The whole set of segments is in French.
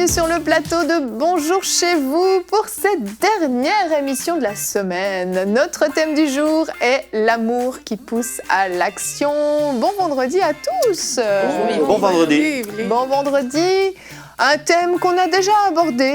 Sur le plateau de Bonjour chez vous pour cette dernière émission de la semaine. Notre thème du jour est l'amour qui pousse à l'action. Bon vendredi à tous. Bon vendredi. Bon vendredi. Un thème qu'on a déjà abordé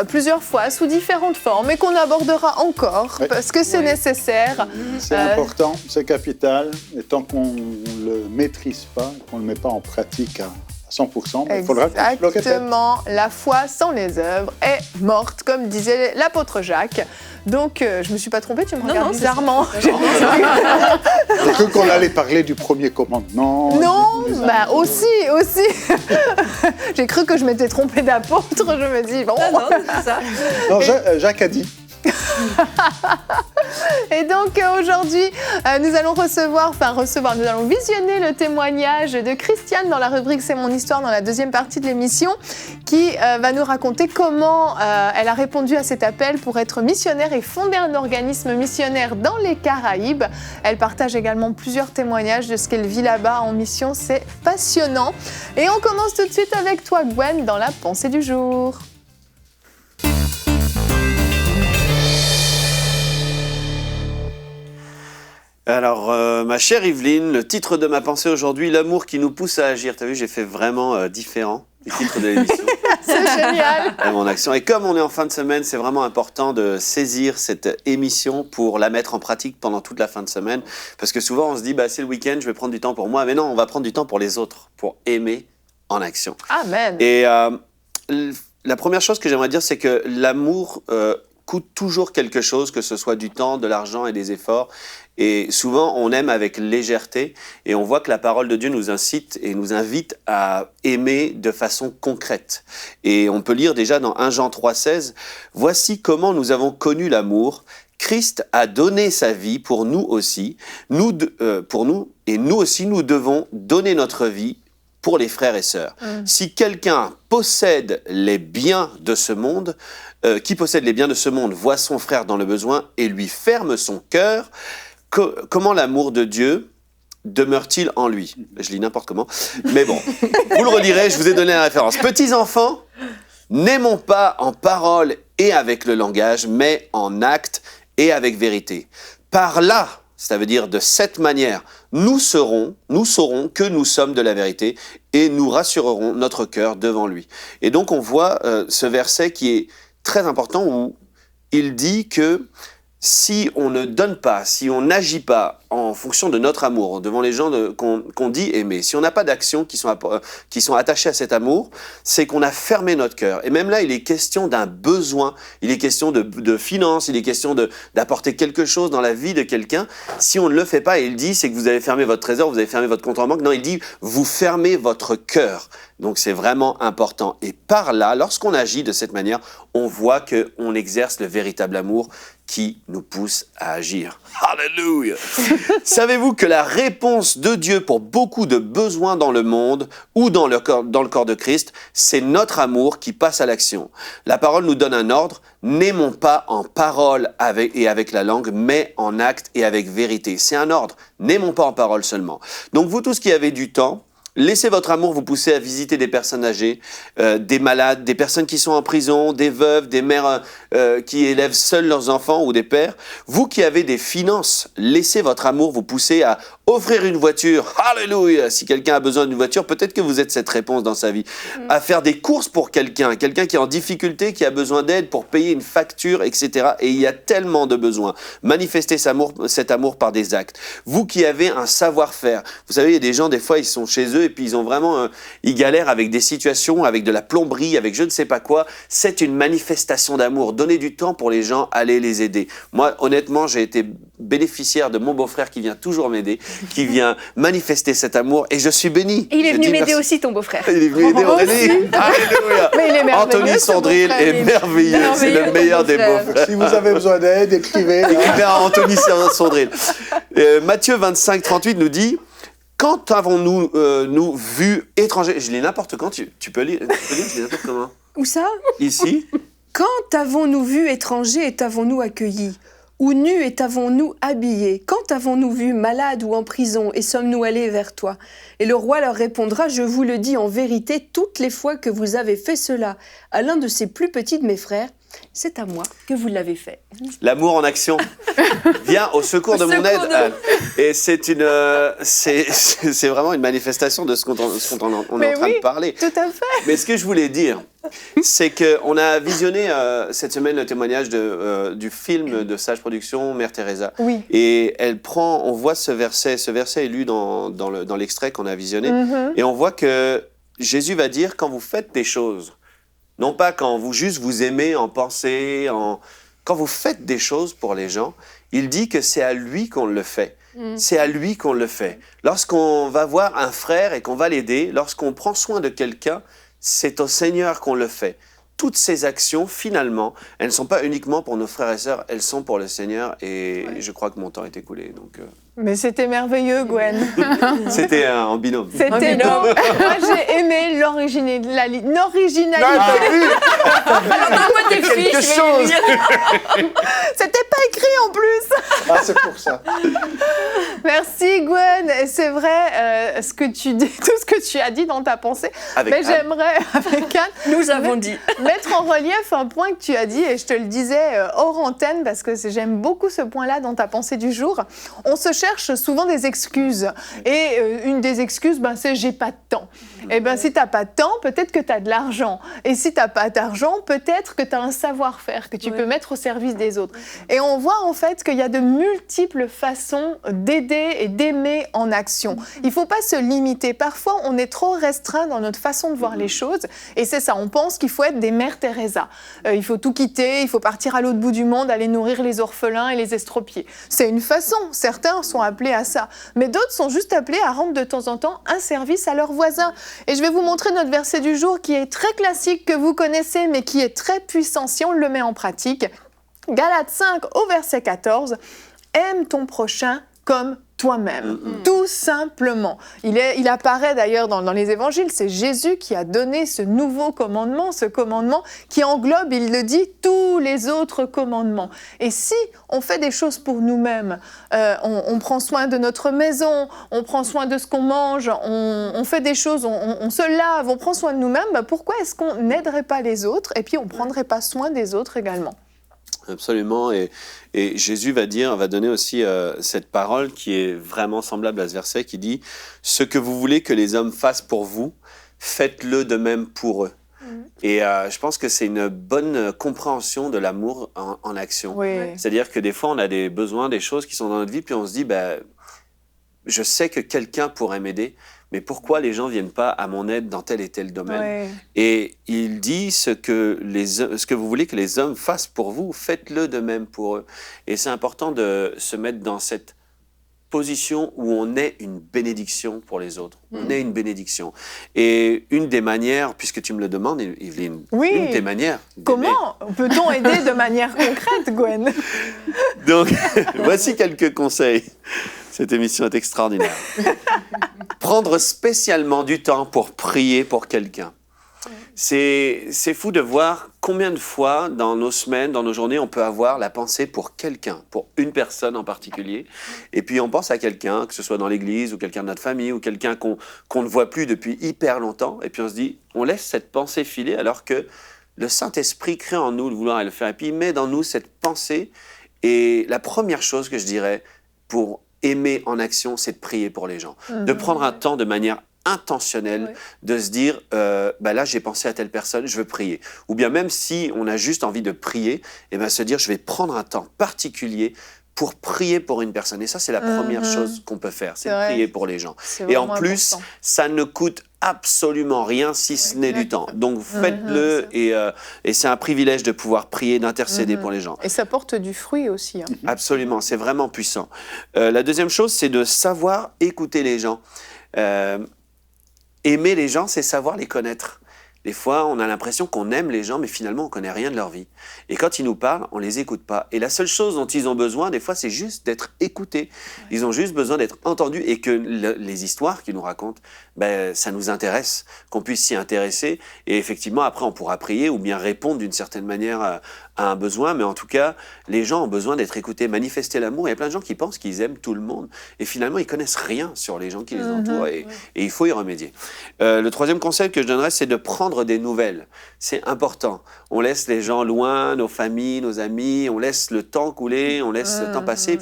plusieurs fois sous différentes formes et qu'on abordera encore parce que c'est nécessaire. C'est important, c'est capital. Et tant qu'on ne le maîtrise pas, qu'on ne le met pas en pratique à 100%, il faudra qu'on le répète. Exactement, la foi sans les œuvres est morte, comme disait l'apôtre Jacques. Donc, je ne me suis pas trompée, tu me regardes bizarrement. J'ai cru qu'on allait parler du premier commandement. Non, bah aussi. J'ai cru que je m'étais trompée d'apôtre, je me dis, bon. Non, c'est ça. Non, Jacques a dit. Et donc aujourd'hui, nous allons visionner le témoignage de Christiane dans la rubrique C'est mon histoire dans la deuxième partie de l'émission qui va nous raconter comment elle a répondu à cet appel pour être missionnaire et fonder un organisme missionnaire dans les Caraïbes. Elle partage également plusieurs témoignages de ce qu'elle vit là-bas en mission, c'est passionnant. Et on commence tout de suite avec toi Gwen dans la pensée du jour. Alors, ma chère Yveline, le titre de ma pensée aujourd'hui, l'amour qui nous pousse à agir. T'as vu, j'ai fait vraiment différent du titre de l'émission. C'est génial. Mon action. Et comme on est en fin de semaine, c'est vraiment important de saisir cette émission pour la mettre en pratique pendant toute la fin de semaine. Parce que souvent, on se dit, c'est le week-end, je vais prendre du temps pour moi. Mais non, on va prendre du temps pour les autres, pour aimer en action. Amen. Et la première chose que j'aimerais dire, c'est que l'amour coûte toujours quelque chose, que ce soit du temps, de l'argent et des efforts. Et souvent, on aime avec légèreté et on voit que la parole de Dieu nous incite et nous invite à aimer de façon concrète. Et on peut lire déjà dans 1 Jean 3,16 « Voici comment nous avons connu l'amour. Christ a donné sa vie pour nous aussi. Et nous aussi, nous devons donner notre vie pour les frères et sœurs. Si quelqu'un possède les biens de ce monde, qui possède les biens de ce monde voit son frère dans le besoin et lui ferme son cœur, comment l'amour de Dieu demeure-t-il en lui ?» Je lis n'importe comment, mais bon, vous le relirez, je vous ai donné la référence. « Petits enfants, n'aimons pas en parole et avec le langage, mais en acte et avec vérité. Par là, ça veut dire de cette manière, nous saurons que nous sommes de la vérité et nous rassurerons notre cœur devant lui. » Et donc on voit ce verset qui est très important où il dit que si on ne donne pas, si on n'agit pas en fonction de notre amour devant les gens qu'on dit aimer, si on n'a pas d'actions qui sont attachées à cet amour, c'est qu'on a fermé notre cœur. Et même là, il est question d'un besoin, il est question de finances, il est question d'apporter quelque chose dans la vie de quelqu'un. Si on ne le fait pas, et il dit, c'est que vous avez fermé votre trésor, vous avez fermé votre compte en banque. Non, il dit, vous fermez votre cœur. Donc c'est vraiment important. Et par là, lorsqu'on agit de cette manière, on voit qu'on exerce le véritable amour qui nous pousse à agir. Alléluia! Savez-vous que la réponse de Dieu pour beaucoup de besoins dans le monde ou dans le corps de Christ, c'est notre amour qui passe à l'action. La parole nous donne un ordre, n'aimons pas en parole et avec la langue, mais en acte et avec vérité. C'est un ordre, n'aimons pas en parole seulement. Donc vous tous qui avez du temps, laissez votre amour vous pousser à visiter des personnes âgées, des malades, des personnes qui sont en prison, des veuves, des mères qui élèvent seuls leurs enfants ou des pères. Vous qui avez des finances, laissez votre amour vous pousser à offrir une voiture. Alléluia! Si quelqu'un a besoin d'une voiture, peut-être que vous êtes cette réponse dans sa vie. À faire des courses pour quelqu'un qui est en difficulté, qui a besoin d'aide pour payer une facture, etc. Et il y a tellement de besoins. Manifestez cet amour par des actes. Vous qui avez un savoir-faire. Vous savez, il y a des gens, des fois, ils sont chez eux, et puis ils ont vraiment, ils galèrent avec des situations, avec de la plomberie, avec je ne sais pas quoi. C'est une manifestation d'amour. Donner du temps pour les gens, aller les aider. Moi, honnêtement, j'ai été bénéficiaire de mon beau-frère qui vient toujours m'aider, qui vient manifester cet amour, et je suis béni. Et il est venu m'aider aussi, ton beau-frère. Il est venu aider Aurélie. Alléluia. Mais il est merveilleux, Anthony ce Sandril beau-frère. est merveilleux. C'est le meilleur des beaux-frères. Si vous avez besoin d'aide, écrivez. Écrivez à Anthony Sandril. Matthieu 25, 38 nous dit: quand avons-nous nous vu étrangers? Je lis n'importe quand, tu peux lire, je lis n'importe comment. Où ça? Ici. Quand t'avons-nous vu étrangers et t'avons-nous accueillis? Ou nus et t'avons-nous habillés? Quand t'avons-nous vu malade ou en prison et sommes-nous allés vers toi? Et le roi leur répondra: je vous le dis en vérité, toutes les fois que vous avez fait cela à l'un de ces plus petits de mes frères, c'est à moi que vous l'avez fait. L'amour en action. Viens au secours de mon aide. Anne. Et c'est vraiment une manifestation de ce qu'on est en train de parler. Tout à fait. Mais ce que je voulais dire, c'est qu'on a visionné cette semaine le témoignage du film de Sage Productions, Mère Teresa. Oui. Et on voit ce verset est lu dans l'extrait qu'on a visionné, et on voit que Jésus va dire: quand vous faites des choses, non pas quand vous aimez en pensée, quand vous faites des choses pour les gens, il dit que c'est à lui qu'on le fait. C'est à lui qu'on le fait. Lorsqu'on va voir un frère et qu'on va l'aider, lorsqu'on prend soin de quelqu'un, c'est au Seigneur qu'on le fait. Toutes ces actions, finalement, elles ne sont pas uniquement pour nos frères et sœurs, elles sont pour le Seigneur. Et je crois que mon temps est écoulé. Donc, Mais c'était merveilleux, Gwen. c'était en binôme. C'était beau. Moi, j'ai aimé l'originalité. Parle-moi tes filles, Quelque chose. C'était pas écrit en plus. Ah, c'est pour ça. Merci, Gwen. Et c'est vrai, ce que tu dis, tout ce que tu as dit dans ta pensée. Avec Mais Anne. j'aimerais, avec Anne, Nous avons dit. mettre en relief un point que tu as dit, et je te le disais hors antenne, parce que j'aime beaucoup ce point-là dans ta pensée du jour. On se cherche souvent des excuses. Et une des excuses, c'est « j'ai pas de temps ». Et si t'as pas de temps, peut-être que t'as de l'argent. Et si t'as pas d'argent, peut-être que t'as un savoir-faire que tu peux mettre au service des autres. Et on voit en fait qu'il y a de multiples façons d'aider et d'aimer en action. Il faut pas se limiter. Parfois, on est trop restreint dans notre façon de voir les choses. Et c'est ça, on pense qu'il faut être des mères Teresa. Il faut tout quitter, il faut partir à l'autre bout du monde, aller nourrir les orphelins et les estropiés. C'est une façon, certains sont appelés à ça. Mais d'autres sont juste appelés à rendre de temps en temps un service à leurs voisins. Et je vais vous montrer notre verset du jour qui est très classique, que vous connaissez, mais qui est très puissant si on le met en pratique. Galates 5 au verset 14. « Aime ton prochain comme toi-même. » Tout simplement. Il apparaît d'ailleurs dans les évangiles, c'est Jésus qui a donné ce nouveau commandement, ce commandement qui englobe, il le dit, tous les autres commandements. Et si on fait des choses pour nous-mêmes, on prend soin de notre maison, on prend soin de ce qu'on mange, on fait des choses, on se lave, on prend soin de nous-mêmes, pourquoi est-ce qu'on n'aiderait pas les autres et puis on ne prendrait pas soin des autres également? Absolument, et Jésus va donner aussi cette parole qui est vraiment semblable à ce verset qui dit: ce que vous voulez que les hommes fassent pour vous, faites-le de même pour eux. Et je pense que c'est une bonne compréhension de l'amour en action. Oui. C'est-à-dire que des fois, on a des besoins, des choses qui sont dans notre vie, puis on se dit, je sais que quelqu'un pourrait m'aider, mais pourquoi les gens ne viennent pas à mon aide dans tel et tel domaine? Et il dit, ce que vous voulez que les hommes fassent pour vous, faites-le de même pour eux. Et c'est important de se mettre dans cette position où on est une bénédiction pour les autres. On est une bénédiction. Et une des manières, puisque tu me le demandes, Evelyne, une des manières d'aimer. Comment peut-on aider de manière concrète, Gwen? Donc, voici quelques conseils. Cette émission est extraordinaire. Prendre spécialement du temps pour prier pour quelqu'un. C'est fou de voir combien de fois dans nos semaines, dans nos journées, on peut avoir la pensée pour quelqu'un, pour une personne en particulier. Et puis on pense à quelqu'un, que ce soit dans l'église ou quelqu'un de notre famille ou quelqu'un qu'on ne voit plus depuis hyper longtemps. Et puis on se dit, on laisse cette pensée filer alors que le Saint-Esprit crée en nous le vouloir et le faire. Et puis il met dans nous cette pensée. Et la première chose que je dirais pour aimer en action, c'est de prier pour les gens. De prendre un temps de manière intentionnelle, de se dire, là j'ai pensé à telle personne, je veux prier. Ou bien même si on a juste envie de prier, se dire, je vais prendre un temps particulier pour prier pour une personne. Et ça, c'est la première chose qu'on peut faire, c'est de vrai. prier pour les gens. C'est Et en vraiment plus, important. ça ne coûte absolument rien si ce n'est du temps. Donc faites-le et c'est un privilège de pouvoir prier, d'intercéder pour les gens. Et ça porte du fruit aussi. Hein. Absolument, c'est vraiment puissant. La deuxième chose, c'est de savoir écouter les gens. Aimer les gens, c'est savoir les connaître. Des fois, on a l'impression qu'on aime les gens, mais finalement, on ne connaît rien de leur vie. Et quand ils nous parlent, on ne les écoute pas. Et la seule chose dont ils ont besoin, des fois, c'est juste d'être écoutés. Ils ont juste besoin d'être entendus et que les histoires qu'ils nous racontent, ben, ça nous intéresse, qu'on puisse s'y intéresser. Et effectivement, après, on pourra prier ou bien répondre d'une certaine manière à un besoin. Mais en tout cas, les gens ont besoin d'être écoutés, manifester l'amour. Il y a plein de gens qui pensent qu'ils aiment tout le monde. Et finalement, ils ne connaissent rien sur les gens qui les entourent. Et il faut y remédier. Le troisième conseil que je donnerais, c'est de prendre des nouvelles. C'est important. On laisse les gens loin, nos familles, nos amis, on laisse le temps couler, on laisse le temps passer.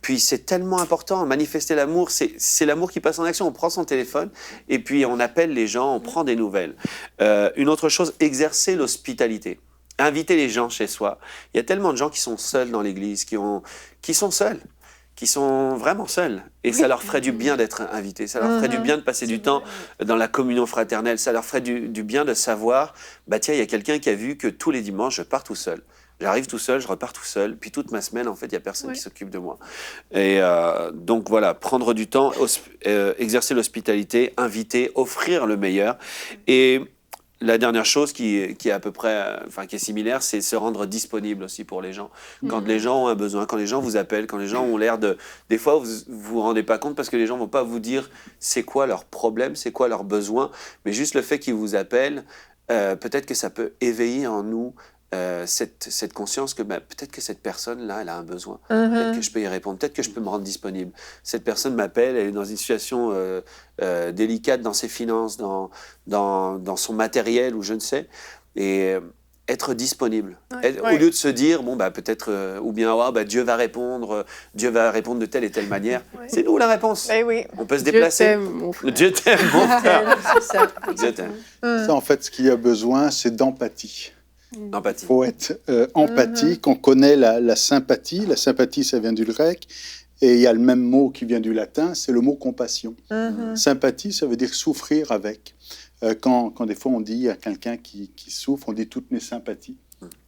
Puis c'est tellement important. Manifester l'amour, c'est l'amour qui passe en action. On prend son téléphone et puis on appelle les gens, on prend des nouvelles. Une autre chose, exercer l'hospitalité. Inviter les gens chez soi. Il y a tellement de gens qui sont seuls dans l'église, qui sont seuls, qui sont vraiment seuls. Et ça leur ferait du bien d'être invités. Ça leur ferait du bien de passer du temps dans la communion fraternelle. Ça leur ferait du bien de savoir, bah tiens, il y a quelqu'un qui a vu que tous les dimanches, je pars tout seul. J'arrive tout seul, je repars tout seul. Puis toute ma semaine, en fait, il n'y a personne qui s'occupe de moi. Et donc voilà, prendre du temps, exercer l'hospitalité, inviter, offrir le meilleur. Et la dernière chose qui est à peu près, qui est similaire, c'est se rendre disponible aussi pour les gens. Quand les gens ont un besoin, quand les gens vous appellent, quand les gens ont l'air de... Des fois, vous vous rendez pas compte parce que les gens vont pas vous dire c'est quoi leur problème, c'est quoi leur besoin, mais juste le fait qu'ils vous appellent, peut-être que ça peut éveiller en nous cette conscience que peut-être que cette personne-là, elle a un besoin. Peut-être que je peux y répondre. Peut-être que je peux me rendre disponible. Cette personne m'appelle, elle est dans une situation délicate dans ses finances, dans son matériel ou je ne sais. Et être disponible. Au lieu de se dire, bon, peut-être, ou bien, Dieu va répondre de telle et telle manière. C'est nous la réponse. Oui. On peut se déplacer. Dieu t'aime, mon frère. Dieu t'aime, mon frère. C'est ça. Dieu t'aime. Ça, en fait, ce qu'il y a besoin, c'est d'empathie. Empathie. Il faut être empathique. On connaît la sympathie. La sympathie, ça vient du grec. Et il y a le même mot qui vient du latin, c'est le mot compassion. Sympathie, ça veut dire souffrir avec. Quand des fois on dit à quelqu'un qui souffre, on dit toutes mes sympathies.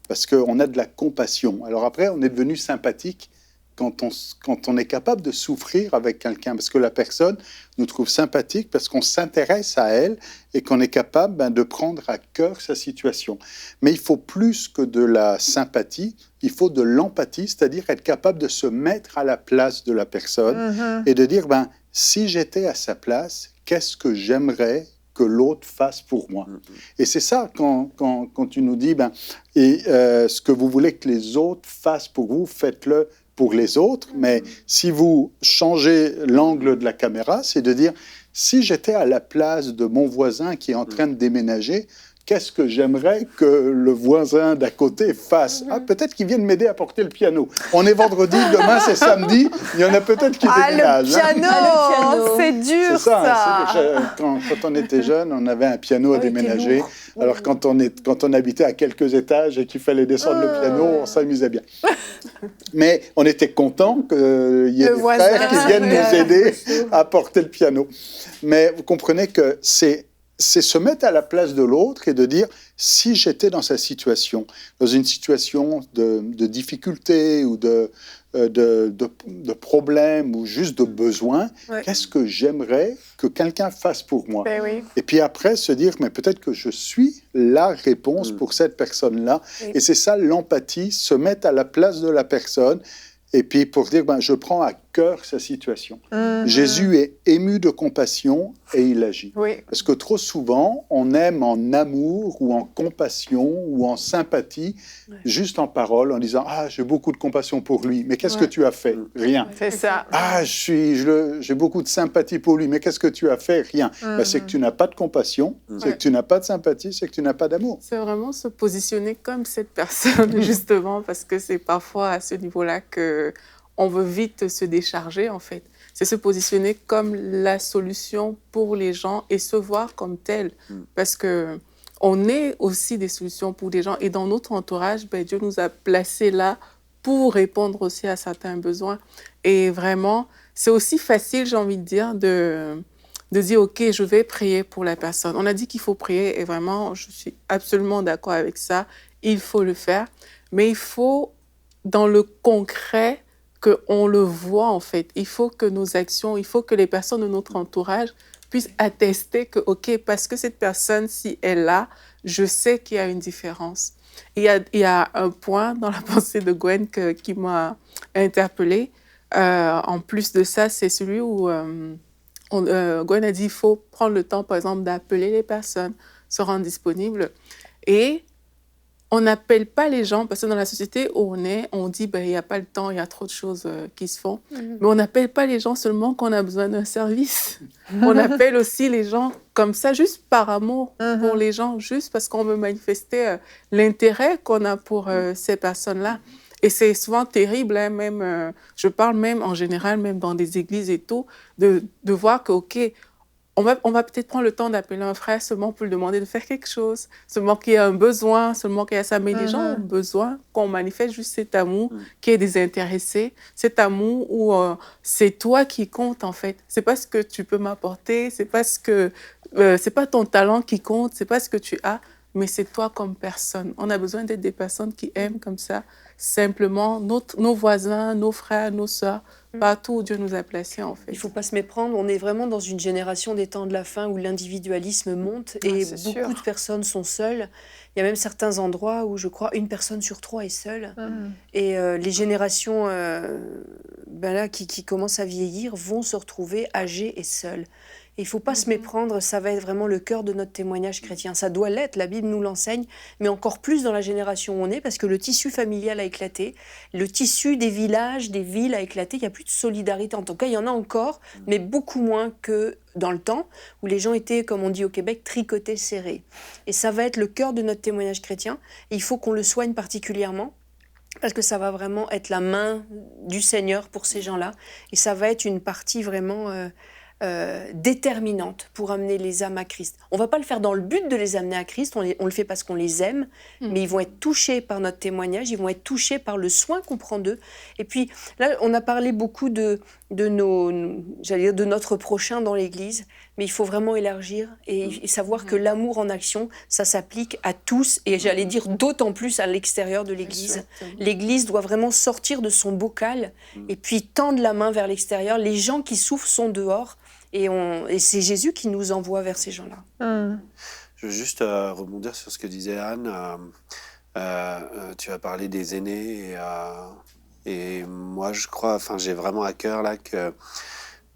Parce qu'on a de la compassion. Alors après, on est devenu sympathique quand on est capable de souffrir avec quelqu'un. Parce que la personne nous trouve sympathique parce qu'on s'intéresse à elle et qu'on est capable de prendre à cœur sa situation. Mais il faut plus que de la sympathie, il faut de l'empathie, c'est-à-dire être capable de se mettre à la place de la personne et de dire, si j'étais à sa place, qu'est-ce que j'aimerais que l'autre fasse pour moi. Et c'est ça, quand tu nous dis, ce que vous voulez que les autres fassent pour vous, faites-le pour les autres. Mais si vous changez l'angle de la caméra, c'est de dire, si j'étais à la place de mon voisin qui est en train de déménager, qu'est-ce que j'aimerais que le voisin d'à côté fasse? Peut-être qu'il vienne m'aider à porter le piano. On est vendredi, demain c'est samedi, il y en a peut-être qui déménagent. Le piano, c'est dur ça. Quand on était jeune, on avait un piano à déménager. Alors quand on habitait à quelques étages et qu'il fallait descendre le piano, on s'amusait bien. Mais on était content qu'il y ait des frères qui viennent nous aider à porter le piano. Mais vous comprenez que c'est se mettre à la place de l'autre et de dire, si j'étais dans sa situation, dans une situation de difficulté ou de problème ou juste de besoin, qu'est-ce que j'aimerais que quelqu'un fasse pour moi? Et puis après, se dire, mais peut-être que je suis la réponse pour cette personne-là. Et c'est ça l'empathie, se mettre à la place de la personne. Et puis pour dire, je prends à cœur sa situation. Jésus est ému de compassion et il agit. Parce que trop souvent, on aime en amour ou en compassion ou en sympathie, juste en parole, en disant, j'ai beaucoup de compassion pour lui, mais qu'est-ce que tu as fait? Rien. C'est ça. J'ai beaucoup de sympathie pour lui, mais qu'est-ce que tu as fait? Rien. C'est que tu n'as pas de compassion, c'est que tu n'as pas de sympathie, c'est que tu n'as pas d'amour. C'est vraiment se positionner comme cette personne, justement, parce que c'est parfois à ce niveau-là qu'on veut vite se décharger, en fait. C'est se positionner comme la solution pour les gens et se voir comme tel. Parce qu'on est aussi des solutions pour des gens. Et dans notre entourage, Dieu nous a placés là pour répondre aussi à certains besoins. Et vraiment, c'est aussi facile, j'ai envie de dire, de dire, OK, je vais prier pour la personne. On a dit qu'il faut prier et vraiment, je suis absolument d'accord avec ça. Il faut le faire. Mais il faut, dans le concret, qu'on le voit en fait. Il faut que nos actions, il faut que les personnes de notre entourage puissent attester que, OK, parce que cette personne, si elle est là, je sais qu'il y a une différence. Il y a un point dans la pensée de Gwen qui m'a interpellée. En plus de ça, c'est celui où Gwen a dit qu'il faut prendre le temps, par exemple, d'appeler les personnes, se rendre disponible. Et on n'appelle pas les gens, parce que dans la société où on dit il n'y a pas le temps, il y a trop de choses qui se font. Mais on n'appelle pas les gens seulement quand on a besoin d'un service. On appelle aussi les gens comme ça, juste par amour pour les gens, juste parce qu'on veut manifester l'intérêt qu'on a pour ces personnes-là. Et c'est souvent terrible, hein, même, je parle même en général, même dans des églises et tout, de voir que, OK, on va peut-être prendre le temps d'appeler un frère seulement pour lui demander de faire quelque chose, seulement qu'il y a un besoin, seulement qu'il y a ça. Mais les gens ont besoin qu'on manifeste juste cet amour qui est désintéressé, cet amour où c'est toi qui compte en fait. C'est pas ce que tu peux m'apporter, c'est pas ton talent qui compte, c'est pas ce que tu as, mais c'est toi comme personne. On a besoin d'être des personnes qui aiment comme ça, simplement nos voisins, nos frères, nos sœurs, partout où Dieu nous a placés, en fait. Il ne faut pas se méprendre. On est vraiment dans une génération des temps de la fin où l'individualisme monte et beaucoup de personnes sont seules. Il y a même certains endroits où, je crois, 1 personne sur 3 est seule. Et les générations là, qui commencent à vieillir vont se retrouver âgées et seules. Et il ne faut pas se méprendre, ça va être vraiment le cœur de notre témoignage chrétien. Ça doit l'être, la Bible nous l'enseigne, mais encore plus dans la génération où on est, parce que le tissu familial a éclaté, le tissu des villages, des villes a éclaté, il n'y a plus de solidarité. En tout cas, il y en a encore, mais beaucoup moins que dans le temps, où les gens étaient, comme on dit au Québec, tricotés, serrés. Et ça va être le cœur de notre témoignage chrétien, et il faut qu'on le soigne particulièrement, parce que ça va vraiment être la main du Seigneur pour ces gens-là, et ça va être une partie vraiment... déterminante pour amener les âmes à Christ. On ne va pas le faire dans le but de les amener à Christ, on le fait parce qu'on les aime, mais ils vont être touchés par notre témoignage, ils vont être touchés par le soin qu'on prend d'eux. Et puis là, on a parlé beaucoup de notre prochain dans l'Église, mais il faut vraiment élargir et savoir que l'amour en action, ça s'applique à tous, et j'allais dire d'autant plus à l'extérieur de l'Église. L'Église doit vraiment sortir de son bocal et puis tendre la main vers l'extérieur. Les gens qui souffrent sont dehors, et c'est Jésus qui nous envoie vers ces gens-là. Je veux juste rebondir sur ce que disait Anne. Tu as parlé des aînés et moi, je crois, j'ai vraiment à cœur là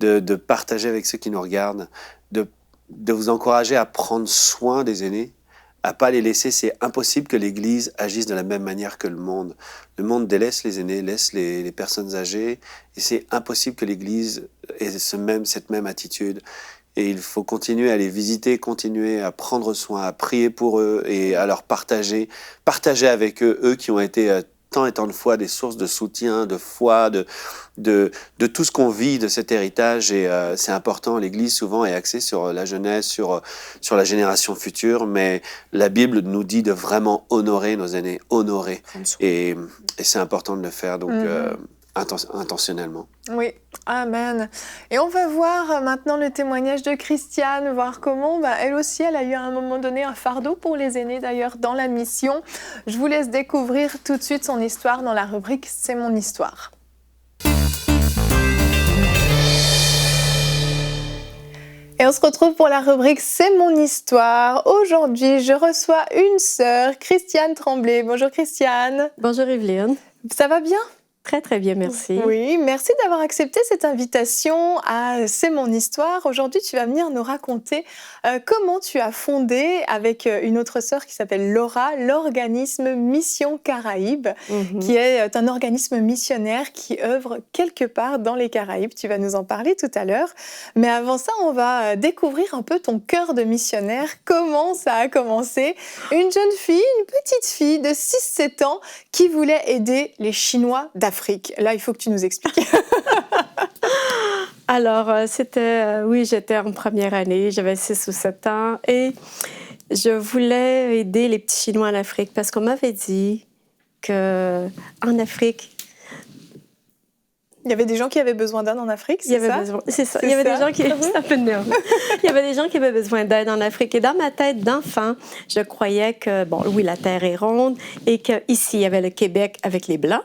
de partager avec ceux qui nous regardent, de vous encourager à prendre soin des aînés, à pas les laisser. C'est impossible que l'Église agisse de la même manière que le monde. Le monde délaisse les aînés, laisse les personnes âgées, et c'est impossible que l'Église ait cette même attitude. Et il faut continuer à les visiter, continuer à prendre soin, à prier pour eux et à leur partager avec eux qui ont été tant et tant de fois des sources de soutien, de foi, de tout ce qu'on vit de cet héritage. Et c'est important. L'Église souvent est axée sur la jeunesse, sur la génération future, mais la Bible nous dit de vraiment honorer nos aînés, honorer. Et c'est important de le faire, donc intentionnellement. Oui, amen. Et on va voir maintenant le témoignage de Christiane, voir comment elle aussi, elle a eu à un moment donné un fardeau pour les aînés d'ailleurs dans la mission. Je vous laisse découvrir tout de suite son histoire dans la rubrique « C'est mon histoire ». Et on se retrouve pour la rubrique « C'est mon histoire ». Aujourd'hui, je reçois une sœur, Christiane Tremblay. Bonjour Christiane. Bonjour Evelyne. Ça va bien ? Très, très bien, merci. Oui, merci d'avoir accepté cette invitation à C'est mon histoire. Aujourd'hui, tu vas venir nous raconter comment tu as fondé, avec une autre sœur qui s'appelle Laura, l'organisme Mission Caraïbes, qui est un organisme missionnaire qui œuvre quelque part dans les Caraïbes. Tu vas nous en parler tout à l'heure. Mais avant ça, on va découvrir un peu ton cœur de missionnaire. Comment ça a commencé ? Une jeune fille, une petite fille de 6-7 ans qui voulait aider les Chinois d'Afrique. Là, il faut que tu nous expliques. Alors, j'étais en première année, j'avais 6 ou 7 ans et je voulais aider les petits Chinois en Afrique parce qu'on m'avait dit qu'en Afrique, Il y avait des gens qui avaient besoin d'aide en Afrique, c'est ça? C'est ça. Il y avait des gens qui... C'est un peu nerveux. Il y avait des gens qui avaient besoin d'aide en Afrique. Et dans ma tête d'enfant, je croyais que, bon, oui, la Terre est ronde et qu'ici, il y avait le Québec avec les Blancs.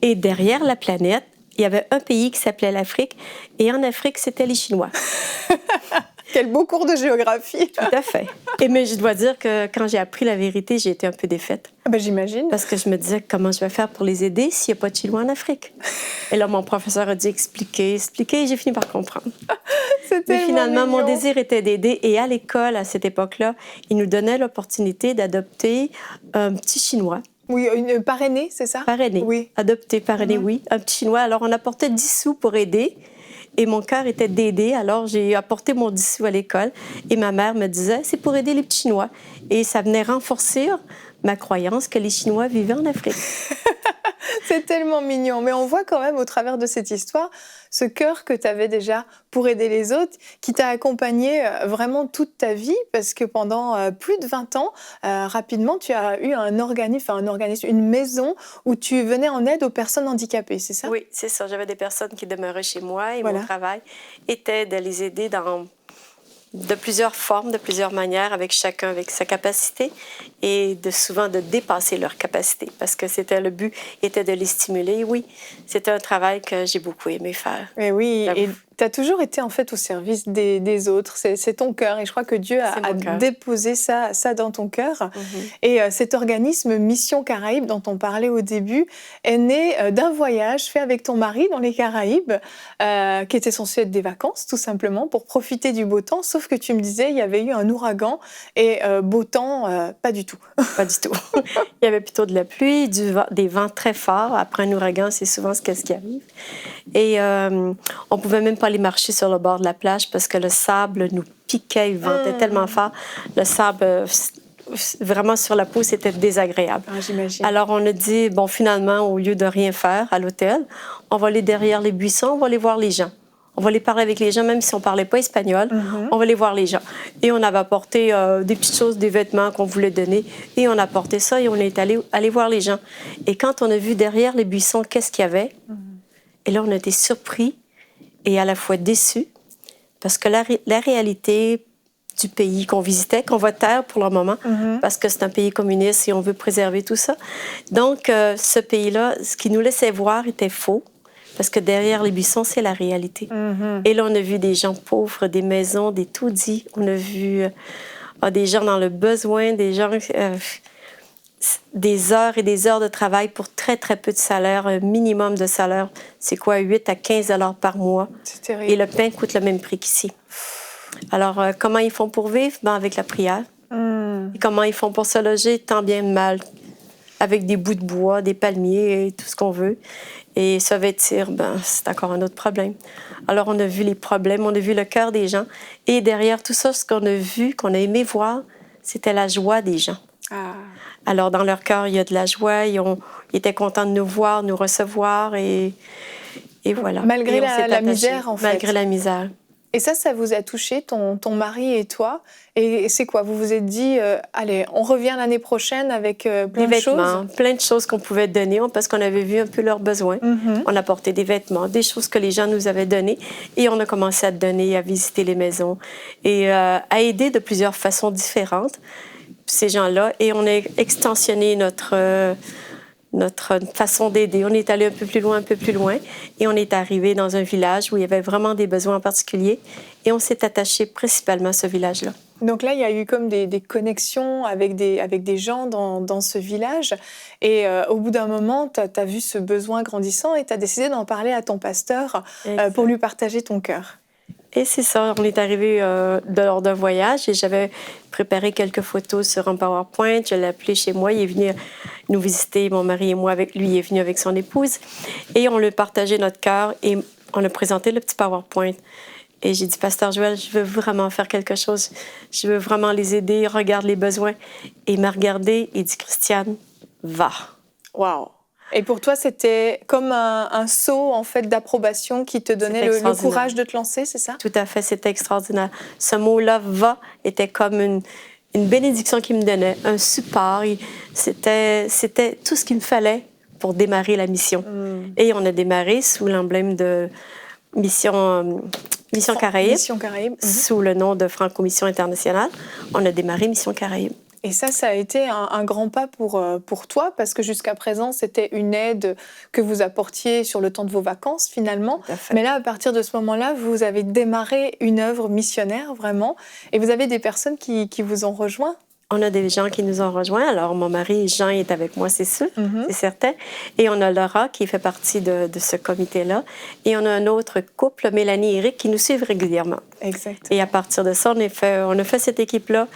Et derrière la planète, il y avait un pays qui s'appelait l'Afrique. Et en Afrique, c'était les Chinois. Quel beau cours de géographie! Tout à fait. Mais je dois dire que quand j'ai appris la vérité, j'ai été un peu défaite. Ah ben, j'imagine. Parce que je me disais, comment je vais faire pour les aider s'il n'y a pas de Chinois en Afrique? Et là, mon professeur a dit expliquer, et j'ai fini par comprendre. Mais finalement, mon désir était d'aider. Et à l'école, à cette époque-là, ils nous donnaient l'opportunité d'adopter un petit Chinois. Oui, une parrainée, c'est ça? Parrainé. Oui. Adopté, parrainé, oui. Un petit Chinois. Alors, on apportait 10 sous pour aider. Et mon cœur était d'aider. Alors, j'ai apporté mon 10 sous à l'école. Et ma mère me disait, c'est pour aider les petits Chinois. Et ça venait renforcer ma croyance que les Chinois vivaient en Afrique. C'est tellement mignon. Mais on voit quand même, au travers de cette histoire, ce cœur que tu avais déjà pour aider les autres, qui t'a accompagné vraiment toute ta vie, parce que pendant plus de 20 ans, rapidement, tu as eu un organisme, une maison où tu venais en aide aux personnes handicapées, c'est ça? Oui, c'est ça. J'avais des personnes qui demeuraient chez moi et Voilà. mon travail était de les aider de plusieurs formes, de plusieurs manières, avec chacun avec sa capacité et souvent de dépasser leur capacité parce que le but était de les stimuler. Oui, c'était un travail que j'ai beaucoup aimé faire. Et oui, J'avoue. et tu as toujours été en fait au service des autres. C'est ton cœur et je crois que Dieu a déposé ça dans ton cœur. Et cet organisme Mission Caraïbes dont on parlait au début est né d'un voyage fait avec ton mari dans les Caraïbes qui était censé être des vacances tout simplement pour profiter du beau temps. Sauf que tu me disais il y avait eu un ouragan et beau temps, pas du tout. Pas du tout. Il y avait plutôt de la pluie, des vents très forts. Après un ouragan, c'est souvent ce qui arrive. Et on pouvait même pas aller marcher sur le bord de la plage parce que le sable nous piquait, il ventait tellement fort. Le sable, vraiment sur la peau, c'était désagréable. Ah, j'imagine. Alors on a dit, bon, finalement, au lieu de rien faire à l'hôtel, on va aller derrière les buissons, on va aller voir les gens. On va aller parler avec les gens, même si on ne parlait pas espagnol. On va aller voir les gens. Et on avait apporté des petites choses, des vêtements qu'on voulait donner. Et on a apporté ça et on est allé voir les gens. Et quand on a vu derrière les buissons, qu'est-ce qu'il y avait? Et là, on a été surpris et à la fois déçus. Parce que la réalité du pays qu'on visitait, qu'on va taire pour le moment, parce que c'est un pays communiste et on veut préserver tout ça. Donc, ce pays-là, ce qu'il nous laissait voir était faux. Parce que derrière les buissons, c'est la réalité. Et là, on a vu des gens pauvres, des maisons, des taudis. On a vu des gens dans le besoin, des gens... des heures et des heures de travail pour très, très peu de salaire, un minimum de salaire. C'est quoi, 8 à 15 $ par mois? C'est terrible. Et le pain coûte le même prix qu'ici. Alors, comment ils font pour vivre? Ben, avec la prière. Et comment ils font pour se loger? Tant bien mal. Avec des bouts de bois, des palmiers et tout ce qu'on veut. Et se vêtir, ben, c'est encore un autre problème. Alors, on a vu les problèmes, on a vu le cœur des gens. Et derrière tout ça, ce qu'on a vu, qu'on a aimé voir, c'était la joie des gens. Ah. Alors, dans leur cœur, il y a de la joie. Ils étaient contents de nous voir, nous recevoir. Et voilà. Malgré et la misère, en fait. Malgré la misère. Et ça vous a touché, ton mari et toi. Et c'est quoi? Vous vous êtes dit, allez, on revient l'année prochaine avec plein de choses? Plein de choses qu'on pouvait donner parce qu'on avait vu un peu leurs besoins. On a porté des vêtements, des choses que les gens nous avaient données. Et on a commencé à donner, à visiter les maisons et à aider de plusieurs façons différentes ces gens-là. Et on a extensionné notre façon d'aider. On est allé un peu plus loin, et on est arrivé dans un village où il y avait vraiment des besoins particuliers, et on s'est attaché principalement à ce village-là. Donc là, il y a eu comme des connexions avec des gens dans ce village, et au bout d'un moment, tu as vu ce besoin grandissant, et tu as décidé d'en parler à ton pasteur pour lui partager ton cœur. Et c'est ça, on est arrivé lors d'un voyage et j'avais préparé quelques photos sur un PowerPoint. Je l'ai appelé chez moi, il est venu nous visiter, mon mari et moi avec lui, il est venu avec son épouse. Et on lui a partagé notre cœur et on a présenté le petit PowerPoint. Et j'ai dit, Pasteur Joël, je veux vraiment faire quelque chose. Je veux vraiment les aider, regarde les besoins. Et il m'a regardé et dit, Christiane, va. Wow. Et pour toi, c'était comme un saut en fait d'approbation qui te donnait le courage de te lancer, c'est ça? Tout à fait, c'était extraordinaire. Ce mot-là, va, était comme une bénédiction qu'il me donnait, un support. C'était tout ce qu'il me fallait pour démarrer la mission. Et on a démarré sous l'emblème de Mission Caraïbes, Mission Caraïbes. sous le nom de Franco-Mission Internationale. On a démarré Mission Caraïbes. Et ça a été un grand pas pour toi, parce que jusqu'à présent, c'était une aide que vous apportiez sur le temps de vos vacances, finalement. Tout à fait. Mais là, à partir de ce moment-là, vous avez démarré une œuvre missionnaire, vraiment. Et vous avez des personnes qui vous ont rejoint. On a des gens qui nous ont rejoints. Alors, mon mari Jean est avec moi, c'est sûr, c'est certain. Et on a Laura qui fait partie de ce comité-là. Et on a un autre couple, Mélanie et Eric, qui nous suivent régulièrement. Exact. Et à partir de ça, on a fait cette équipe-là.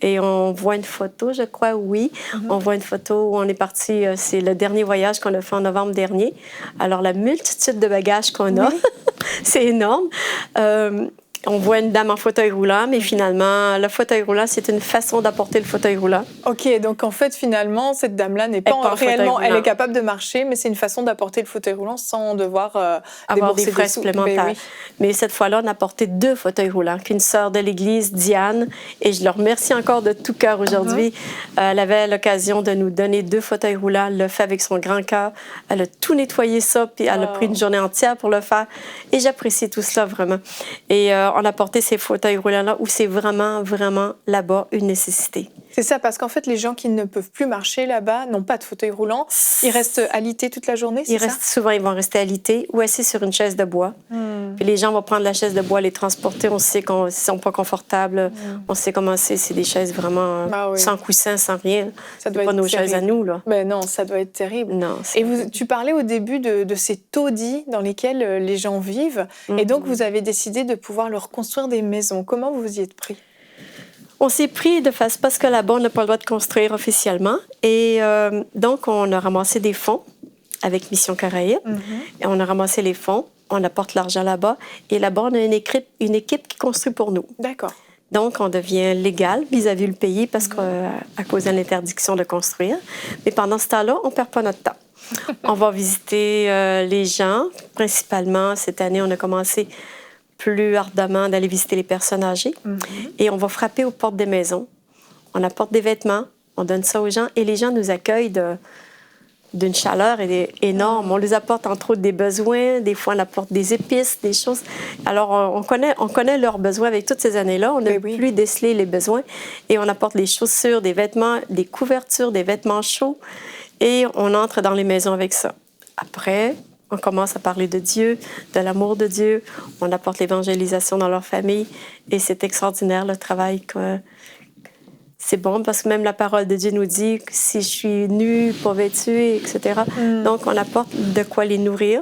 Et on voit une photo, je crois, oui. On voit une photo où on est parti. C'est le dernier voyage qu'on a fait en novembre dernier. Alors, la multitude de bagages qu'on a, c'est énorme. On voit une dame en fauteuil roulant, mais finalement, le fauteuil roulant, c'est une façon d'apporter le fauteuil roulant. OK, donc en fait, finalement, cette dame-là n'est pas Elle est pas en fauteuil réellement... roulant. Elle est capable de marcher, mais c'est une façon d'apporter le fauteuil roulant sans devoir Avoir débourser des frais sous. supplémentaires. Ben oui. Mais cette fois-là, on a apporté 2 fauteuils roulants qu'une sœur de l'Église, Diane, et je leur remercie encore de tout cœur aujourd'hui. Elle avait l'occasion de nous donner 2 fauteuils roulants. Elle l'a fait avec son grand cœur. Elle a tout nettoyé ça, puis elle a pris une journée entière pour le faire. Et j'apprécie tout cela vraiment. Et on a apporté ces fauteuils roulants-là où c'est vraiment, vraiment là-bas une nécessité. C'est ça, parce qu'en fait, les gens qui ne peuvent plus marcher là-bas n'ont pas de fauteuil roulant. Ils restent alités toute la journée, c'est ça? Souvent, ils vont rester alités ou assis sur une chaise de bois. Puis les gens vont prendre la chaise de bois, les transporter. On sait qu'ils ne sont pas confortables. On sait comment c'est. C'est des chaises vraiment sans coussin, sans rien. Ça doit pas être nos terrible. chaises à nous, là. Ben non, ça doit être terrible. Non. Et tu parlais au début de ces taudis dans lesquels les gens vivent. Et donc, vous avez décidé de pouvoir leur construire des maisons. Comment vous y êtes pris? On s'est pris de face parce que là-bas, on n'a pas le droit de construire officiellement. Et donc, on a ramassé des fonds avec Mission Caraïbes. Et on a ramassé les fonds. On apporte l'argent là-bas. Et là-bas, on a une équipe qui construit pour nous. D'accord. Donc, on devient légal vis-à-vis le pays parce qu'à cause de l'interdiction de construire. Mais pendant ce temps-là, on ne perd pas notre temps. On va visiter les gens. Principalement, cette année, on a commencé plus ardemment d'aller visiter les personnes âgées. Et on va frapper aux portes des maisons. On apporte des vêtements, on donne ça aux gens et les gens nous accueillent d'une chaleur énorme. On les apporte entre autres des besoins, des fois on apporte des épices, des choses. Alors on connaît leurs besoins avec toutes ces années-là. On a pu déceler les besoins et on apporte des chaussures, des vêtements, des couvertures, des vêtements chauds et on entre dans les maisons avec ça. Après, on commence à parler de Dieu, de l'amour de Dieu. On apporte l'évangélisation dans leur famille. Et c'est extraordinaire, le travail. C'est bon parce que même la parole de Dieu nous dit que si je suis nue, pas vêtue, etc. Donc, on apporte de quoi les nourrir,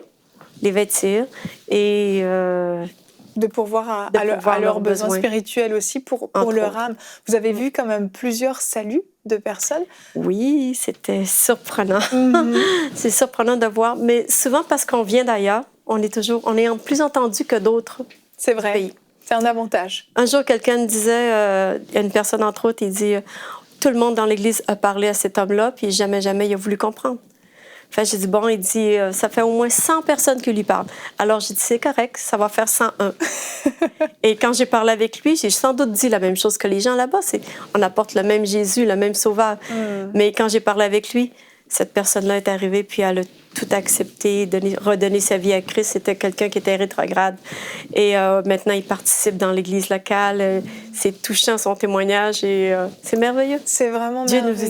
les vêtir et... de pourvoir à leurs besoins spirituels aussi pour leur âme. Vous avez vu quand même plusieurs saluts de personnes? Oui, c'était surprenant. C'est surprenant de voir, mais souvent parce qu'on vient d'ailleurs, on est plus entendu que d'autres. C'est vrai. Pays. C'est un avantage. Un jour, quelqu'un disait, une personne entre autres, il dit tout le monde dans l'Église a parlé à cet homme-là, puis jamais il a voulu comprendre. Fait, j'ai dit, bon, il dit, ça fait au moins 100 personnes qui lui parlent. Alors, j'ai dit, c'est correct, ça va faire 101. Et quand j'ai parlé avec lui, j'ai sans doute dit la même chose que les gens là-bas. On apporte le même Jésus, le même Sauveur. Mais quand j'ai parlé avec lui, cette personne-là est arrivée, puis elle a tout accepté, redonné sa vie à Christ. C'était quelqu'un qui était rétrograde. Et maintenant, il participe dans l'Église locale. C'est touchant, son témoignage, et c'est merveilleux. C'est vraiment Dieu merveilleux.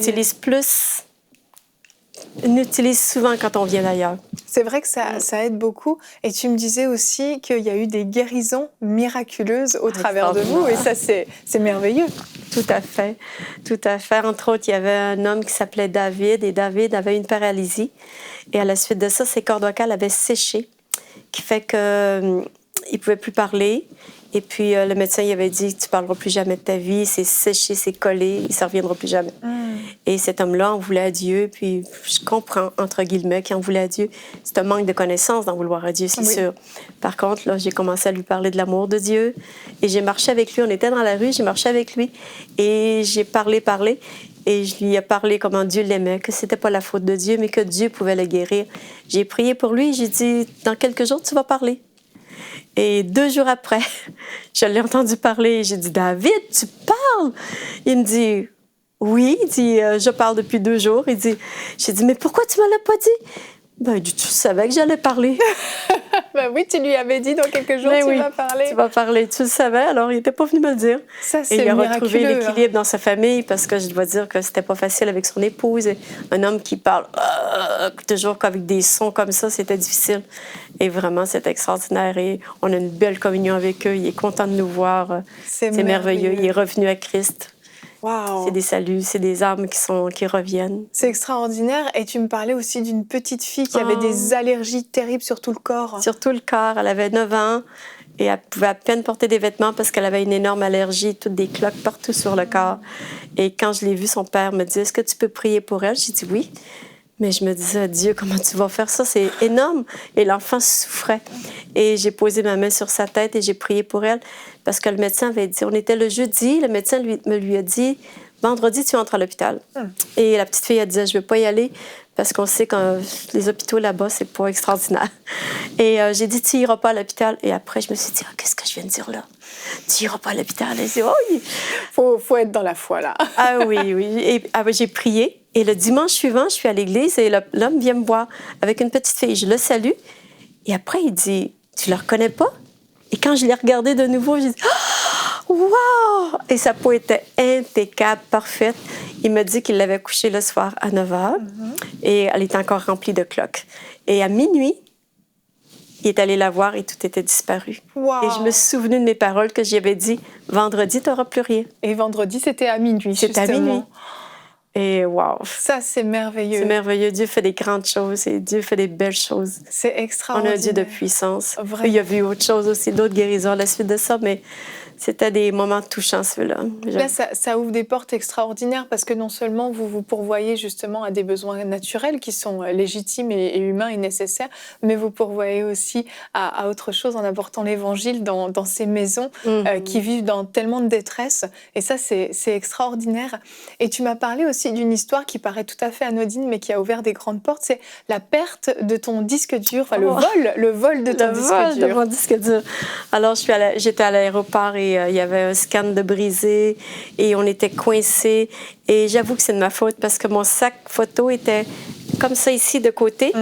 nous utilise souvent quand on vient d'ailleurs. C'est vrai que ça aide beaucoup. Et tu me disais aussi qu'il y a eu des guérisons miraculeuses au travers de vous. Et ça, c'est merveilleux. Tout à fait. Tout à fait. Entre autres, il y avait un homme qui s'appelait David. Et David avait une paralysie. Et à la suite de ça, ses cordes vocales avaient séché. Qui fait qu'il ne pouvait plus parler. Et puis, le médecin il avait dit, tu ne parleras plus jamais de ta vie. C'est séché, c'est collé. Il ne reviendra plus jamais. Et cet homme-là en voulait à Dieu. Puis, je comprends, entre guillemets, qu'il en voulait à Dieu. C'est un manque de connaissance d'en vouloir à Dieu, c'est sûr. Par contre, là, j'ai commencé à lui parler de l'amour de Dieu. Et j'ai marché avec lui. On était dans la rue, j'ai marché avec lui. Et j'ai parlé. Et je lui ai parlé comment Dieu l'aimait, que c'était pas la faute de Dieu, mais que Dieu pouvait le guérir. J'ai prié pour lui. J'ai dit, dans quelques jours, tu vas parler. Et 2 jours après, je l'ai entendu parler. J'ai dit, David, tu parles? Il me dit, Oui, il dit, je parle depuis 2 jours. J'ai dit, mais pourquoi tu me l'as pas dit? Ben, tu savais que j'allais parler. Ben oui, tu lui avais dit dans quelques jours, Mais tu oui, vas parler. Tu vas parler, tu le savais, alors il n'était pas venu me le dire. Ça, Et c'est il a miraculeux. retrouvé l'équilibre dans sa famille parce que je dois dire que c'était pas facile avec son épouse. Un homme qui parle toujours qu'avec des sons comme ça, c'était difficile. Et vraiment, c'était extraordinaire. Et on a une belle communion avec eux. Il est content de nous voir. C'est merveilleux. Il est revenu à Christ. Wow. C'est des saluts, c'est des âmes qui reviennent. C'est extraordinaire. Et tu me parlais aussi d'une petite fille qui avait des allergies terribles sur tout le corps. Sur tout le corps. Elle avait 9 ans et elle pouvait à peine porter des vêtements parce qu'elle avait une énorme allergie, toutes des cloques partout sur le corps. Et quand je l'ai vue, son père me dit, est-ce que tu peux prier pour elle? J'ai dit oui. Mais je me disais, Dieu, comment tu vas faire ça? C'est énorme. Et l'enfant souffrait. Et j'ai posé ma main sur sa tête et j'ai prié pour elle parce que le médecin avait dit, on était le jeudi, le médecin lui a dit, vendredi, tu entres à l'hôpital. Et la petite fille, elle disait, je ne vais pas y aller parce qu'on sait que les hôpitaux là-bas, c'est pas extraordinaire. Et j'ai dit, tu n'iras pas à l'hôpital. Et après, je me suis dit, qu'est-ce que je viens de dire là? Tu n'iras pas à l'hôpital. Elle dit, oui. Faut être dans la foi, là. Ah oui. Et j'ai prié. Et le dimanche suivant, je suis à l'église et l'homme vient me voir avec une petite fille. Je le salue. Et après, il dit, tu ne la reconnais pas? Et quand je l'ai regardée de nouveau, j'ai dit, oh, wow! Et sa peau était impeccable, parfaite. Il m'a dit qu'il l'avait couchée le soir à 9h et elle était encore remplie de cloques. Et à minuit, il est allé la voir et tout était disparu. Wow. Et je me suis souvenue de mes paroles que j'y avais dit, vendredi, tu n'auras plus rien. Et vendredi, c'était à minuit, C'était à minuit. Et wow! Ça, c'est merveilleux. C'est merveilleux. Dieu fait des grandes choses et Dieu fait des belles choses. C'est On extraordinaire. a un Dieu de puissance. Vraiment. Il y a vu autre chose aussi, d'autres guérisons à la suite de ça, mais c'était des moments touchants, ceux-là. Là, ça ouvre des portes extraordinaires parce que non seulement vous pourvoyez justement à des besoins naturels qui sont légitimes et humains et nécessaires, mais vous pourvoyez aussi à autre chose en apportant l'évangile dans ces maisons qui vivent dans tellement de détresse. Et ça, c'est extraordinaire. Et tu m'as parlé aussi d'une histoire qui paraît tout à fait anodine, mais qui a ouvert des grandes portes. C'est la perte de ton disque dur, enfin le vol de ton disque dur. Le vol de mon disque dur. Alors, j'étais à l'aéroport et il y avait un scan de brisé et on était coincés. Et j'avoue que c'est de ma faute parce que mon sac photo était comme ça ici de côté.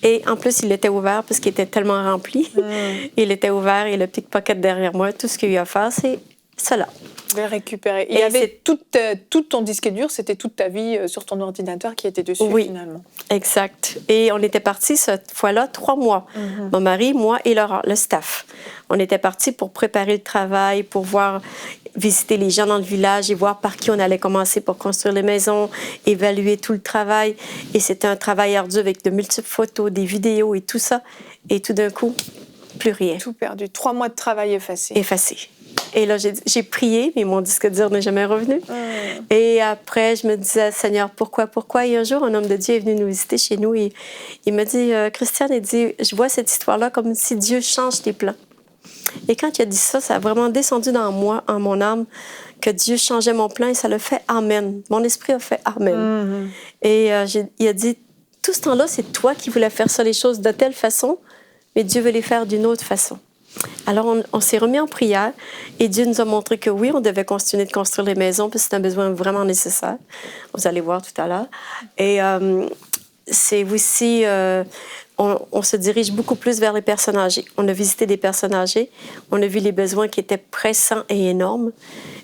Et en plus, il était ouvert parce qu'il était tellement rempli. Il était ouvert et le pickpocket derrière moi. Tout ce qu'il y a à faire, c'est cela. Je vais récupérer. Il y avait tout ton disque dur, c'était toute ta vie sur ton ordinateur qui était dessus finalement. Exact. Et on était partis cette fois-là 3 mois. Mon mari, moi et le staff. On était partis pour préparer le travail, pour visiter les gens dans le village et voir par qui on allait commencer pour construire les maisons, évaluer tout le travail. Et c'était un travail ardu avec de multiples photos, des vidéos et tout ça. Et tout d'un coup, plus rien. Tout perdu. 3 mois de travail effacé. Effacé. Et là, j'ai prié, mais mon disque dur n'est jamais revenu. Et après, je me disais, Seigneur, pourquoi? Et un jour, un homme de Dieu est venu nous visiter chez nous et il m'a dit, Christiane, il dit, je vois cette histoire-là comme si Dieu change tes plans. Et quand il a dit ça, ça a vraiment descendu dans moi, en mon âme, que Dieu changeait mon plan et ça l'a fait Amen. Mon esprit a fait Amen. Et il a dit, tout ce temps-là, c'est toi qui voulais faire ça, les choses de telle façon, mais Dieu veut les faire d'une autre façon. Alors, on s'est remis en prière et Dieu nous a montré que oui, on devait continuer de construire les maisons parce que c'est un besoin vraiment nécessaire. Vous allez voir tout à l'heure. Et c'est aussi, on se dirige beaucoup plus vers les personnes âgées. On a visité des personnes âgées, on a vu les besoins qui étaient pressants et énormes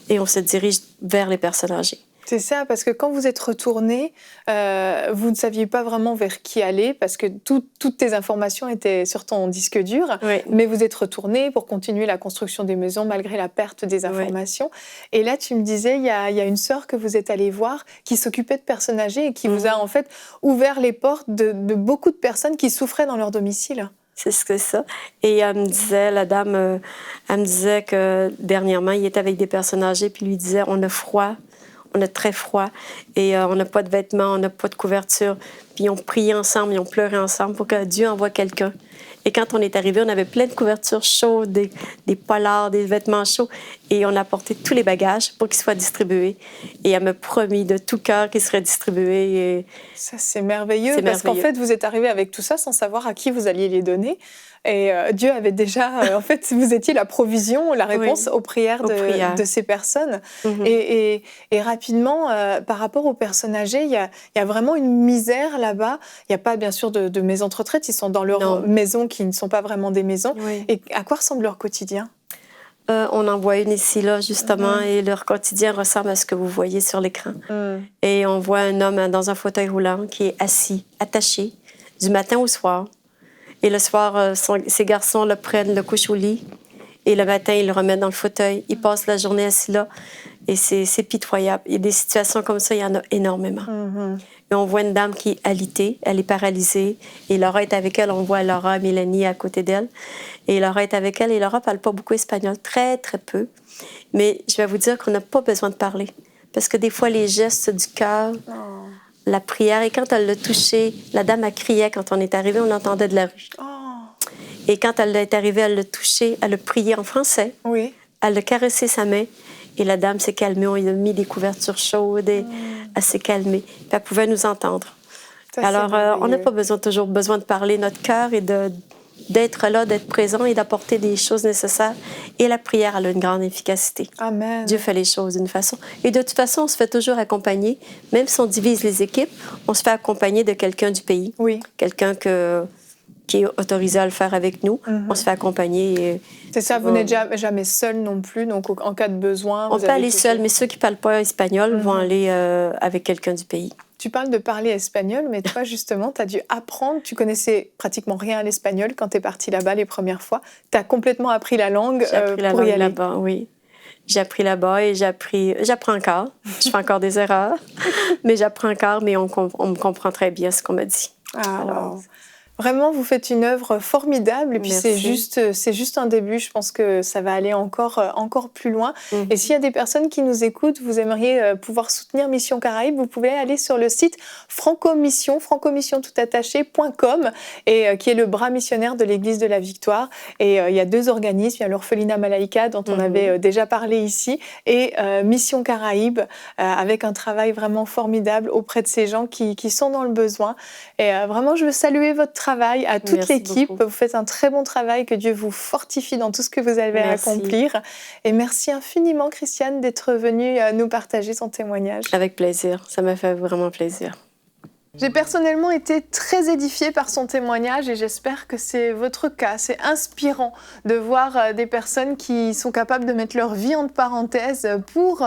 et on se dirige vers les personnes âgées. C'est ça, parce que quand vous êtes retourné, vous ne saviez pas vraiment vers qui aller, parce que toutes tes informations étaient sur ton disque dur, mais vous êtes retourné pour continuer la construction des maisons malgré la perte des informations. Et là, tu me disais, il y a une sœur que vous êtes allée voir qui s'occupait de personnes âgées et qui vous a en fait ouvert les portes de beaucoup de personnes qui souffraient dans leur domicile. C'est ça. Et elle me disait, la dame, elle me disait que dernièrement, il était avec des personnes âgées, puis lui disait, on a froid. On a très froid et on n'a pas de vêtements, on n'a pas de couverture. Puis ils ont prié ensemble, ils ont pleuré ensemble pour que Dieu envoie quelqu'un. Et quand on est arrivé, on avait plein de couvertures chaudes, des polars, des vêtements chauds. Et on a apporté tous les bagages pour qu'ils soient distribués. Et elle m'a promis de tout cœur qu'ils seraient distribués. Et ça, c'est merveilleux, c'est parce merveilleux. qu'en fait, vous êtes arrivé avec tout ça sans savoir à qui vous alliez les donner. Et Dieu avait déjà, en fait, vous étiez la provision, la réponse aux prières de ces personnes. Et rapidement, par rapport aux personnes âgées, il y a vraiment une misère là-bas. Il n'y a pas, bien sûr, de maisons de retraite. Ils sont dans leurs maisons qui ne sont pas vraiment des maisons. Et à quoi ressemble leur quotidien? On en voit une ici, là, justement, et leur quotidien ressemble à ce que vous voyez sur l'écran. Et on voit un homme dans un fauteuil roulant qui est assis, attaché, du matin au soir. Et le soir, ces garçons le prennent, le couchent au lit. Et le matin, ils le remettent dans le fauteuil. Ils passent la journée assis là. Et c'est pitoyable. Et des situations comme ça, il y en a énormément. Et on voit une dame qui est alitée, elle est paralysée. Et Laura est avec elle. On voit Laura, Mélanie à côté d'elle. Et Laura est avec elle. Et Laura ne parle pas beaucoup espagnol, très, très peu. Mais je vais vous dire qu'on n'a pas besoin de parler. Parce que des fois, les gestes du cœur, la prière, et quand elle l'a touché, la dame a crié quand on est arrivé, on l'entendait de la rue. Et quand elle est arrivée, elle l'a touché, elle a prié en français. Elle a caressé sa main. Et la dame s'est calmée, on lui a mis des couvertures chaudes et elle s'est calmée. Puis elle pouvait nous entendre. Alors, on n'a pas toujours besoin de parler. Notre cœur est d'être là, d'être présent et d'apporter des choses nécessaires. Et la prière, elle a une grande efficacité. Amen. Dieu fait les choses d'une façon. Et de toute façon, on se fait toujours accompagner. Même si on divise les équipes, on se fait accompagner de quelqu'un du pays. Quelqu'un qui est autorisé à le faire avec nous. On se fait accompagner. C'est ça, vous n'êtes jamais seul non plus, donc en cas de besoin... On peut aller seul, mais ceux qui ne parlent pas espagnol vont aller avec quelqu'un du pays. Tu parles de parler espagnol, mais toi, justement, tu as dû apprendre. Tu connaissais pratiquement rien à l'espagnol quand tu es partie là-bas les premières fois. Tu as complètement appris la langue pour y aller. Là-bas, oui. J'ai appris là-bas et j'apprends encore. Je fais encore des erreurs, mais j'apprends encore, mais on me comprend très bien ce qu'on m'a dit. Alors, vraiment, vous faites une œuvre formidable et puis c'est juste un début. Je pense que ça va aller encore plus loin. Et s'il y a des personnes qui nous écoutent, vous aimeriez pouvoir soutenir Mission Caraïbes, vous pouvez aller sur le site francomissiontoutattaché.com et qui est le bras missionnaire de l'Église de la Victoire. Et il y a 2 organismes, il y a l'Orphelinat Malaïka dont on avait déjà parlé ici et Mission Caraïbes avec un travail vraiment formidable auprès de ces gens qui sont dans le besoin. Et vraiment, je veux saluer votre travail à toute l'équipe. Vous faites un très bon travail, que Dieu vous fortifie dans tout ce que vous avez à accomplir. Et merci infiniment, Christiane, d'être venue nous partager son témoignage. Avec plaisir, ça m'a fait vraiment plaisir. J'ai personnellement été très édifiée par son témoignage et j'espère que c'est votre cas. C'est inspirant de voir des personnes qui sont capables de mettre leur vie entre parenthèses pour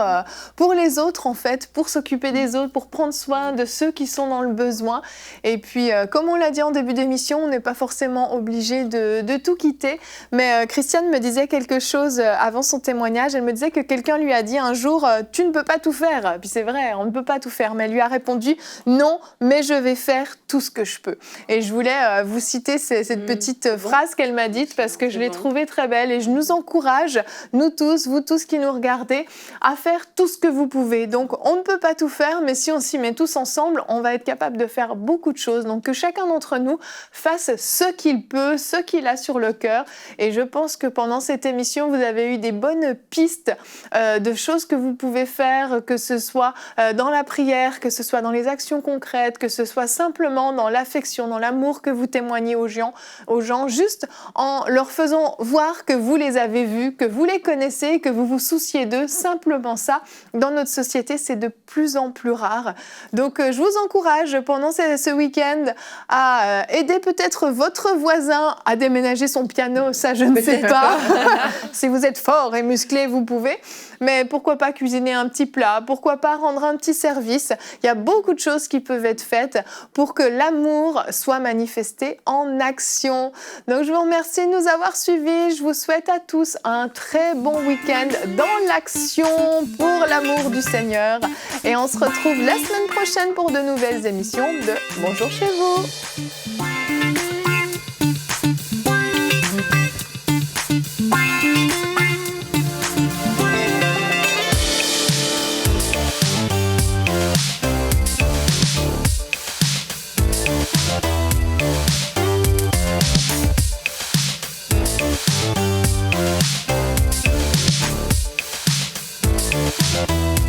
les autres, en fait, pour s'occuper des autres, pour prendre soin de ceux qui sont dans le besoin. Et puis, comme on l'a dit en début d'émission, on n'est pas forcément obligé de tout quitter. Mais Christiane me disait quelque chose avant son témoignage. Elle me disait que quelqu'un lui a dit un jour « Tu ne peux pas tout faire ». Puis c'est vrai, on ne peut pas tout faire. Mais elle lui a répondu « Non, mais je vais faire tout ce que je peux ». Et je voulais vous citer cette petite phrase qu'elle m'a dite parce que je l'ai trouvée très belle et je nous encourage, nous tous, vous tous qui nous regardez, à faire tout ce que vous pouvez. Donc on ne peut pas tout faire, mais si on s'y met tous ensemble, on va être capable de faire beaucoup de choses. Donc que chacun d'entre nous fasse ce qu'il peut, ce qu'il a sur le cœur. Et je pense que pendant cette émission, vous avez eu des bonnes pistes de choses que vous pouvez faire, que ce soit dans la prière, que ce soit dans les actions concrètes, que ce soit simplement dans l'affection, dans l'amour que vous témoignez aux gens, juste en leur faisant voir que vous les avez vus, que vous les connaissez, que vous vous souciez d'eux. Simplement ça, dans notre société, c'est de plus en plus rare. Donc, je vous encourage pendant ce week-end à aider peut-être votre voisin à déménager son piano. Ça, je ne sais pas. Si vous êtes fort et musclé, vous pouvez. Mais pourquoi pas cuisiner un petit plat? Pourquoi pas rendre un petit service? Il y a beaucoup de choses qui peuvent être faites pour que l'amour soit manifesté en action. Donc, je vous remercie de nous avoir suivis. Je vous souhaite à tous un très bon week-end dans l'action pour l'amour du Seigneur. Et on se retrouve la semaine prochaine pour de nouvelles émissions de Bonjour chez vous. Podcast.